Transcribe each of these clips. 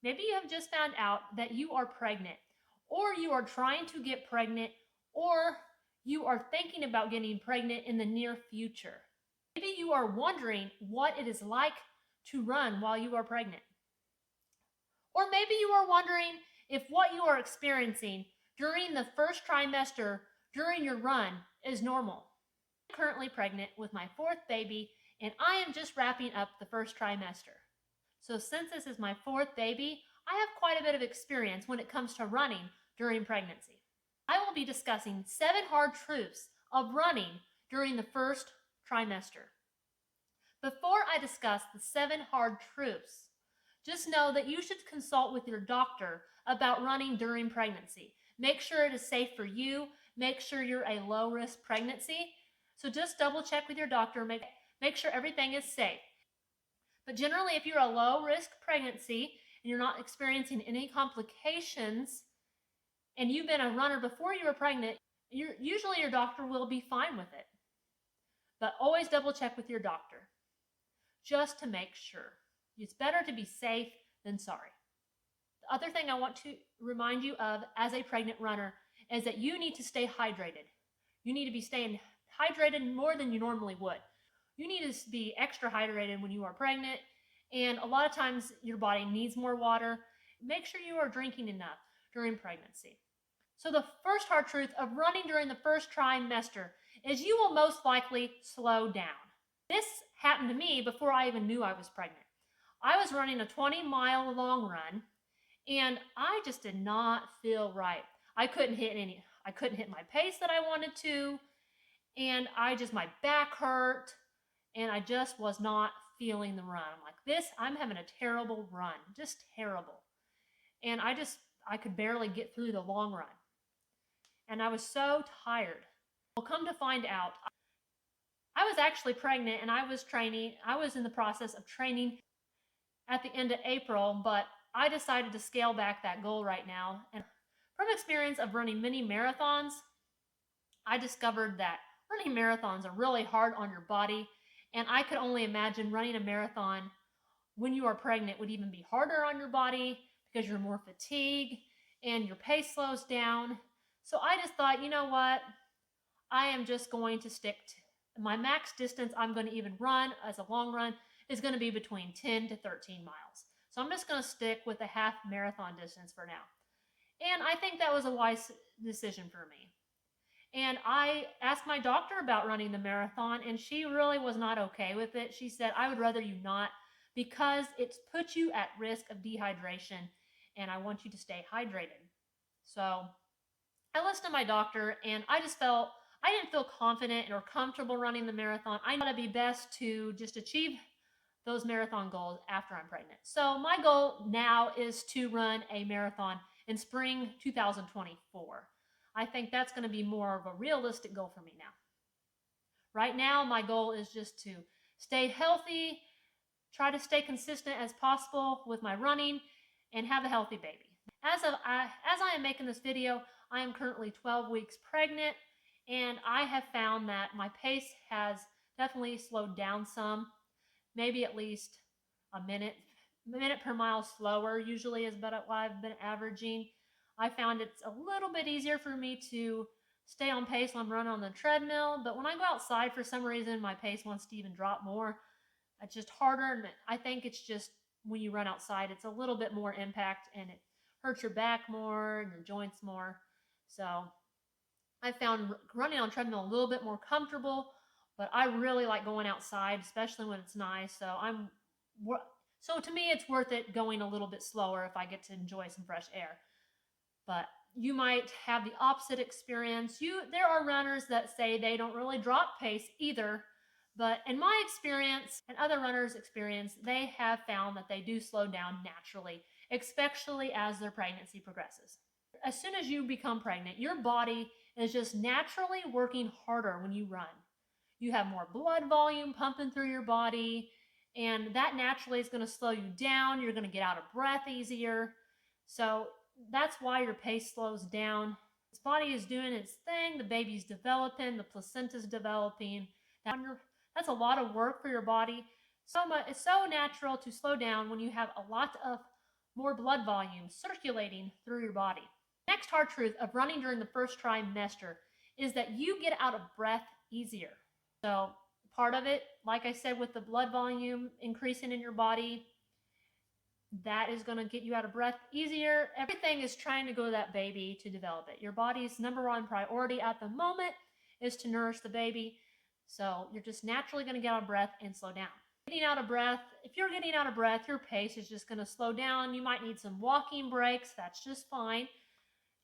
Maybe you have just found out that you are pregnant, or you are trying to get pregnant, or you are thinking about getting pregnant in the near future. Maybe you are wondering what it is like to run while you are pregnant. Or maybe you are wondering if what you are experiencing during the first trimester during your run is normal. I'm currently pregnant with my fourth baby, and I am just wrapping up the first trimester. So since this is my fourth baby, I have quite a bit of experience when it comes to running during pregnancy. I will be discussing 7 hard truths of running during the first trimester. Before I discuss the 7 hard truths, just know that you should consult with your doctor about running during pregnancy. Make sure it is safe for you. Make sure you're a low-risk pregnancy. So just double check with your doctor. Make sure everything is safe. But generally, if you're a low-risk pregnancy and you're not experiencing any complications and you've been a runner before you were pregnant, usually your doctor will be fine with it. But always double check with your doctor just to make sure. It's better to be safe than sorry. The other thing I want to remind you of as a pregnant runner is that you need to stay hydrated. You need to be staying hydrated more than you normally would. You need to be extra hydrated when you are pregnant, and a lot of times your body needs more water. Make sure you are drinking enough during pregnancy. So the first hard truth of running during the first trimester is you will most likely slow down. This happened to me before I even knew I was pregnant. I was running a 20-mile long run, and I just did not feel right. I couldn't hit my pace that I wanted to, and my back hurt, and I just was not feeling the run. I'm like, I'm having a terrible run, just terrible. And I could barely get through the long run. And I was so tired. Well, come to find out, I was actually pregnant and I was in the process of training at the end of April, but I decided to scale back that goal right now. And from experience of running many marathons, I discovered that running marathons are really hard on your body, and I could only imagine running a marathon when you are pregnant would even be harder on your body because you're more fatigued and your pace slows down. So I just thought, you know what? I am just going to stick to my max distance I'm going to even run as a long run is going to be between 10 to 13 miles. So I'm just going to stick with a half marathon distance for now. And I think that was a wise decision for me. And I asked my doctor about running the marathon, and she really was not okay with it. She said, I would rather you not because it puts you at risk of dehydration, and I want you to stay hydrated. So I listened to my doctor, and I didn't feel confident or comfortable running the marathon. I thought it'd be best to just achieve those marathon goals after I'm pregnant. So my goal now is to run a marathon in spring 2024. I think that's going to be more of a realistic goal for me now. Right now, my goal is just to stay healthy, try to stay consistent as possible with my running, and have a healthy baby. As I am making this video, I am currently 12 weeks pregnant, and I have found that my pace has definitely slowed down some, maybe at least a minute per mile slower usually is about what I've been averaging. I found it's a little bit easier for me to stay on pace when I'm running on the treadmill, but when I go outside, for some reason, my pace wants to even drop more. It's just harder, and I think it's just when you run outside, it's a little bit more impact, and it hurts your back more and your joints more. So I found running on treadmill a little bit more comfortable, but I really like going outside, especially when it's nice. So to me, it's worth it going a little bit slower if I get to enjoy some fresh air. But you might have the opposite experience. There are runners that say they don't really drop pace either. But in my experience and other runners' experience, they have found that they do slow down naturally, especially as their pregnancy progresses. As soon as you become pregnant, your body is just naturally working harder when you run. You have more blood volume pumping through your body, and that naturally is going to slow you down. You're going to get out of breath easier. So that's why your pace slows down. Its body is doing its thing. The baby's developing. The placenta's developing. That's a lot of work for your body. It's so natural to slow down when you have a lot of more blood volume circulating through your body. Next hard truth of running during the first trimester is that you get out of breath easier. So part of it, like I said, with the blood volume increasing in your body, that is going to get you out of breath easier. Everything is trying to go to that baby to develop it. Your body's number one priority at the moment is to nourish the baby. So you're just naturally going to get out of breath and slow down. Getting out of breath, if you're getting out of breath, your pace is just going to slow down. You might need some walking breaks. That's just fine.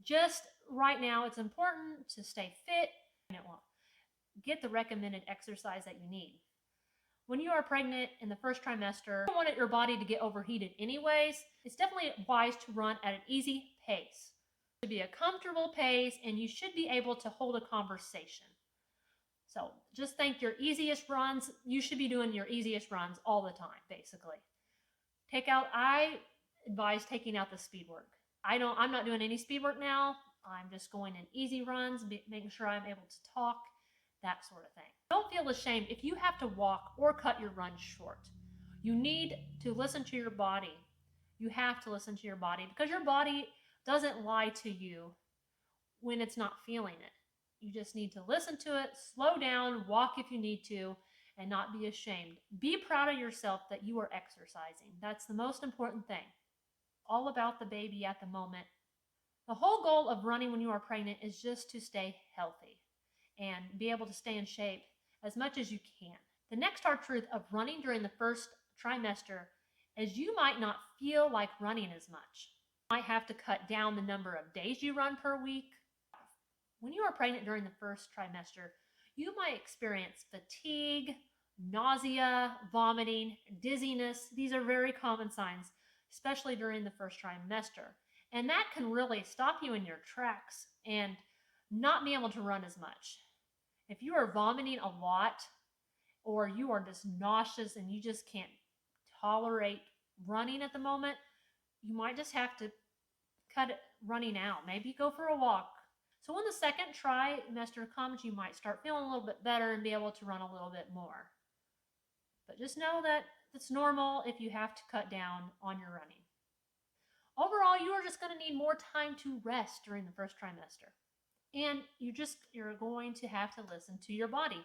Just right now, it's important to stay fit and it will get the recommended exercise that you need. When you are pregnant in the first trimester, you don't want your body to get overheated anyways. It's definitely wise to run at an easy pace. It should be a comfortable pace and you should be able to hold a conversation. So just think your easiest runs, you should be doing your easiest runs all the time, basically. I advise taking out the speed work. I'm not doing any speed work now. I'm just going in easy runs, making sure I'm able to talk, that sort of thing. Don't feel ashamed if you have to walk or cut your run short. You need to listen to your body. You have to listen to your body because your body doesn't lie to you when it's not feeling it. You just need to listen to it, slow down, walk if you need to, and not be ashamed. Be proud of yourself that you are exercising. That's the most important thing. All about the baby at the moment. The whole goal of running when you are pregnant is just to stay healthy and be able to stay in shape as much as you can. The next hard truth of running during the first trimester is you might not feel like running as much. You might have to cut down the number of days you run per week. When you are pregnant during the first trimester, you might experience fatigue, nausea, vomiting, dizziness. These are very common signs, especially during the first trimester. And that can really stop you in your tracks and not be able to run as much. If you are vomiting a lot or you are just nauseous and you just can't tolerate running at the moment, you might just have to cut it running out. Maybe go for a walk. So when the second trimester comes, you might start feeling a little bit better and be able to run a little bit more. But just know that it's normal if you have to cut down on your running. Overall, you are just going to need more time to rest during the first trimester. And you're going to have to listen to your body.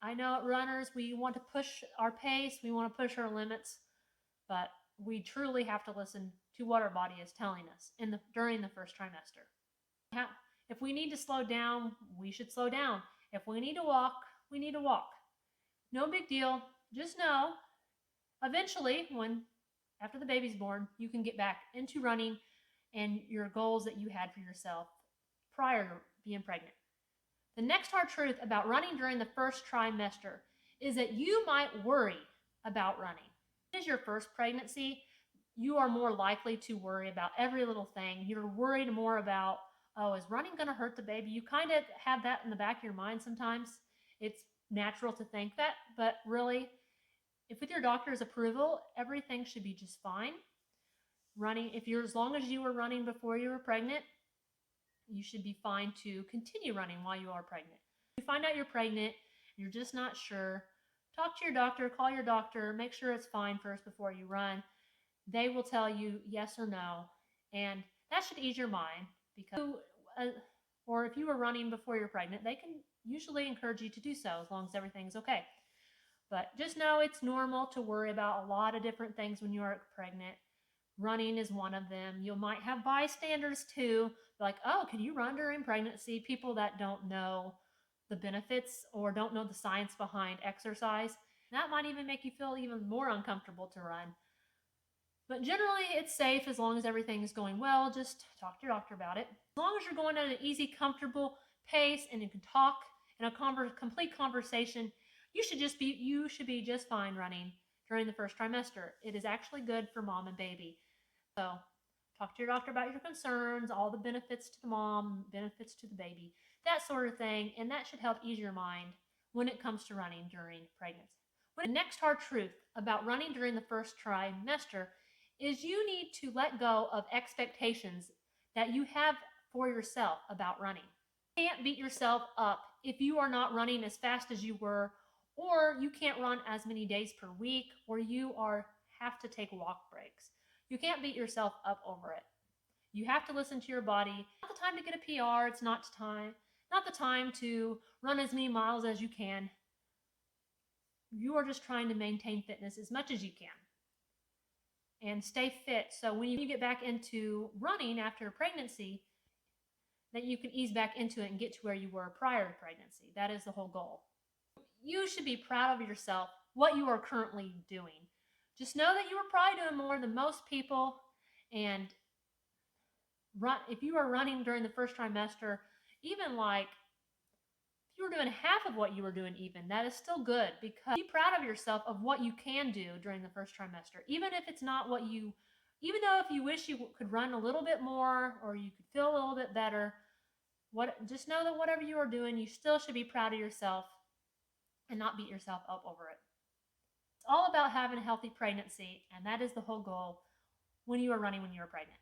I know at runners, we want to push our pace, we want to push our limits, but we truly have to listen to what our body is telling us during the first trimester. If we need to slow down, we should slow down. If we need to walk, we need to walk. No big deal. Just know, eventually, after the baby's born, you can get back into running and your goals that you had for yourself prior to being pregnant. The next hard truth about running during the first trimester is that you might worry about running. If it is your first pregnancy, you are more likely to worry about every little thing. You're worried more about, oh, is running going to hurt the baby? You kind of have that in the back of your mind sometimes. It's natural to think that, but really, if with your doctor's approval, everything should be just fine. As long as you were running before you were pregnant, you should be fine to continue running while you are pregnant. If you find out you're pregnant, you're just not sure, talk to your doctor, call your doctor, make sure it's fine first before you run. They will tell you yes or no, and that should ease your mind or if you were running before you're pregnant, they can usually encourage you to do so as long as everything's okay. But just know it's normal to worry about a lot of different things when you are pregnant. Running is one of them. You might have bystanders too, like, oh, can you run during pregnancy? People that don't know the benefits or don't know the science behind exercise. That might even make you feel even more uncomfortable to run. But generally, it's safe as long as everything is going well. Just talk to your doctor about it. As long as you're going at an easy, comfortable pace and you can talk in a complete conversation, you should be just fine running during the first trimester. It is actually good for mom and baby. So talk to your doctor about your concerns, all the benefits to the mom, benefits to the baby, that sort of thing, and that should help ease your mind when it comes to running during pregnancy. The next hard truth about running during the first trimester is you need to let go of expectations that you have for yourself about running. You can't beat yourself up if you are not running as fast as you were, or you can't run as many days per week, or have to take walk breaks. You can't beat yourself up over it. You have to listen to your body. It's not the time to get a PR. It's not the time to run as many miles as you can. You are just trying to maintain fitness as much as you can and stay fit. So when you get back into running after pregnancy, that you can ease back into it and get to where you were prior to pregnancy. That is the whole goal. You should be proud of yourself, what you are currently doing. Just know that you are probably doing more than most people, and if you are running during the first trimester, even like if you were doing half of what you were doing, even that is still good, because be proud of yourself of what you can do during the first trimester, even if it's not what you, even though if you wish you could run a little bit more or you could feel a little bit better, just know that whatever you are doing, you still should be proud of yourself and not beat yourself up over it. It's all about having a healthy pregnancy, and that is the whole goal when you are running when you are pregnant.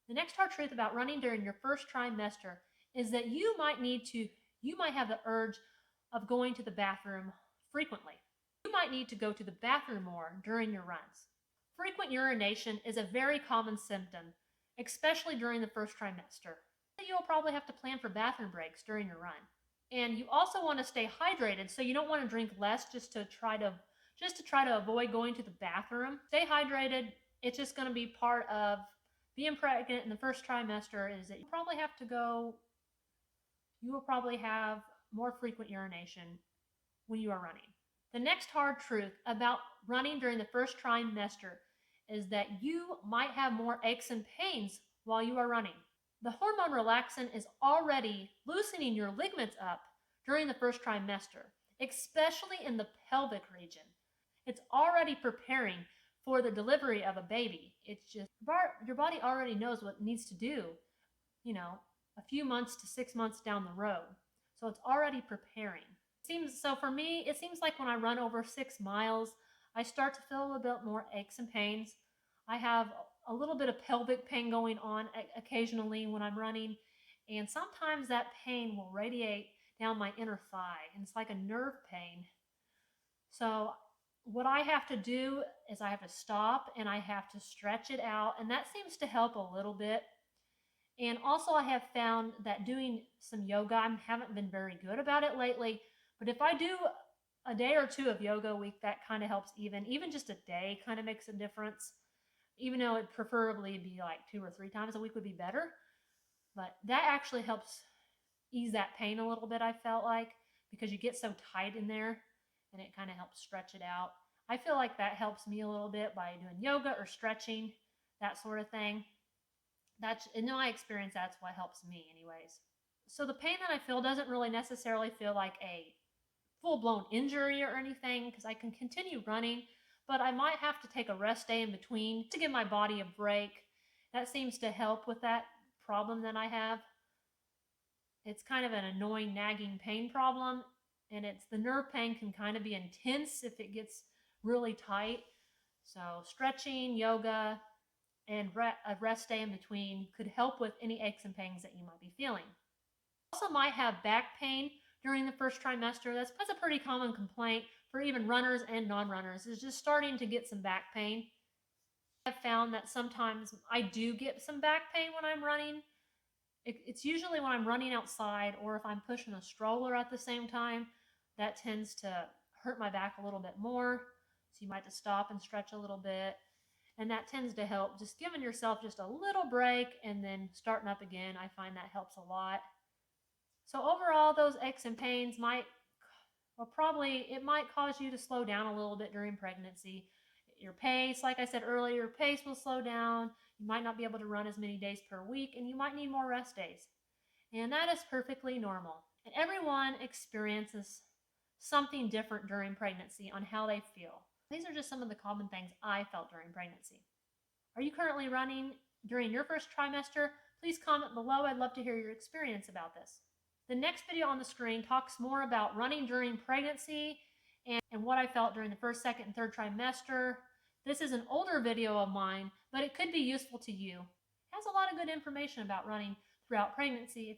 The next hard truth about running during your first trimester is that you might have the urge of going to the bathroom frequently. You might need to go to the bathroom more during your runs. Frequent urination is a very common symptom, especially during the first trimester. You'll probably have to plan for bathroom breaks during your run. And you also want to stay hydrated, so you don't want to drink less just to try to avoid going to the bathroom. Stay hydrated. It's just going to be part of being pregnant in the first trimester, is that you will probably have more frequent urination when you are running. The next hard truth about running during the first trimester is that you might have more aches and pains while you are running. The hormone relaxin is already loosening your ligaments up during the first trimester, especially in the pelvic region. It's already preparing for the delivery of a baby. It's just your body already knows what it needs to do, a few months to 6 months down the road. So it's already preparing. So for me, it seems like when I run over 6 miles, I start to feel a little bit more aches and pains. I have a little bit of pelvic pain going on occasionally when I'm running, and sometimes that pain will radiate down my inner thigh, and it's like a nerve pain. So what I have to do is I have to stop and I have to stretch it out, and that seems to help a little bit. And also I have found that doing some yoga, I haven't been very good about it lately, but if I do a day or two of yoga a week, that kind of helps. Even just a day kind of makes a difference, even though it preferably be like 2 or 3 times a week would be better. But that actually helps ease that pain a little bit, I felt like, because you get so tight in there, and it kind of helps stretch it out. I feel like that helps me a little bit by doing yoga or stretching, that sort of thing. In my experience, that's what helps me anyways. So the pain that I feel doesn't really necessarily feel like a full-blown injury or anything, because I can continue running, but I might have to take a rest day in between to give my body a break. That seems to help with that problem that I have. It's kind of an annoying, nagging pain problem, and the nerve pain can kind of be intense if it gets really tight. So stretching, yoga, and a rest day in between could help with any aches and pains that you might be feeling. Also might have back pain during the first trimester. That's a pretty common complaint for even runners and non-runners, is just starting to get some back pain. I've found that sometimes I do get some back pain when I'm running. It's usually when I'm running outside, or if I'm pushing a stroller at the same time. That tends to hurt my back a little bit more. So you might have to stop and stretch a little bit. And that tends to help, just giving yourself just a little break and then starting up again. I find that helps a lot. So overall, those aches and pains might cause you to slow down a little bit during pregnancy. Your pace, like I said earlier, your pace will slow down. You might not be able to run as many days per week, and you might need more rest days. And that is perfectly normal. And everyone experiences something different during pregnancy on how they feel. These are just some of the common things I felt during pregnancy. Are you currently running during your first trimester? Please comment below. I'd love to hear your experience about this. The next video on the screen talks more about running during pregnancy and what I felt during the first, second, and third trimester. This is an older video of mine, but it could be useful to you. It has a lot of good information about running throughout pregnancy.